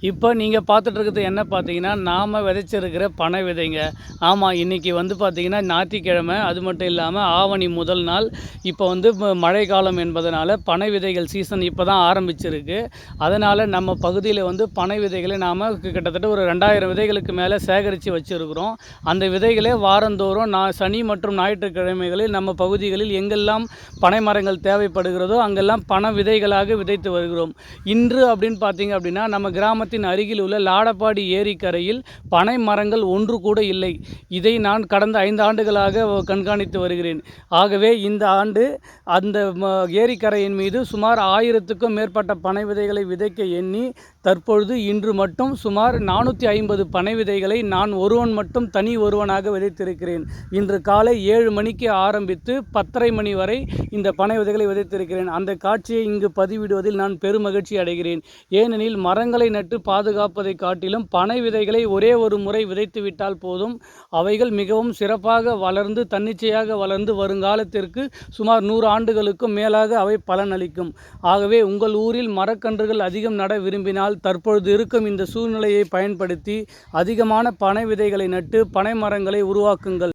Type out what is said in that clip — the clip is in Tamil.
இப்போ நீங்கள் பார்த்துட்டு இருக்கிறது என்ன பார்த்தீங்கன்னா, நாம் விதைச்சிருக்கிற பனை விதைங்க. ஆமாம், இன்றைக்கி வந்து பார்த்தீங்கன்னா ஞாயிற்றுக்கிழமை. அது மட்டும் இல்லாமல் ஆவணி முதல் நாள். இப்போ வந்து மழைக்காலம் என்பதனால பனை விதைகள் சீசன் இப்போ தான் ஆரம்பிச்சிருக்கு. அதனால் நம்ம பகுதியில் வந்து பனை விதைகளை நாம் கிட்டத்தட்ட ஒரு 2000 விதைகளுக்கு மேலே சேகரித்து வச்சுருக்கிறோம். அந்த விதைகளே வாரந்தோறும் சனி மற்றும் ஞாயிற்றுக்கிழமைகளில் நம்ம பகுதிகளில் எங்கெல்லாம் பனை மரங்கள் தேவைப்படுகிறதோ அங்கெல்லாம் பனை விதைகளாக விதைத்து வருகிறோம். இன்று அப்படின்னு பார்த்தீங்க அப்படின்னா, நம்ம கிராமத்தின் அருகில் உள்ள லாடப்பாடி ஏரிக்கரையில் பனை மரங்கள் ஒன்று கூட இல்லை. இதை நான் கடந்த 5 ஆண்டுகளாக கண்காணித்து வருகிறேன். ஆகவே இந்த ஆண்டு அந்த ஏரிக்கரையின் மீது சுமார் 1000க்கும் மேற்பட்ட பனை விதைகளை விதைக்க எண்ணி தற்பொழுது இன்று மட்டும் சுமார் 450 பனை விதைகளை நான் ஒருவன் மட்டும் தனி ஒருவனாக விதைத்திருக்கிறேன். இன்று காலை 7 மணிக்கு ஆரம்பித்து 10:30 மணி வரை இந்த பனை விதைகளை விதைத்திருக்கிறேன். அந்த காட்சியை இங்கு பதிவிடுவதில் நான் பெருமகிழ்ச்சி அடைகிறேன். ஏனெனில் மரங்களை நட்டு பாதுகாப்பதை காட்டிலும் பனை விதைகளை ஒரே ஒரு முறை விதைத்து விட்டால் போதும். அவைகள் மிகவும் சிறப்பாக வளர்ந்து தன்னிச்சையாக வளர்ந்து வருங்காலத்திற்கு சுமார் 100 ஆண்டுகளுக்கும் மேலாக அவை பலனளிக்கும். ஆகவே உங்கள் ஊரில் மரக்கன்றுகள் அதிகம் நட விரும்பினால் தற்பொழுது இருக்கும் இந்த சூழ்நிலையை பயன்படுத்தி அதிகமான பனை விதைகளை நட்டு பனை மரங்களை உருவாக்குங்கள்.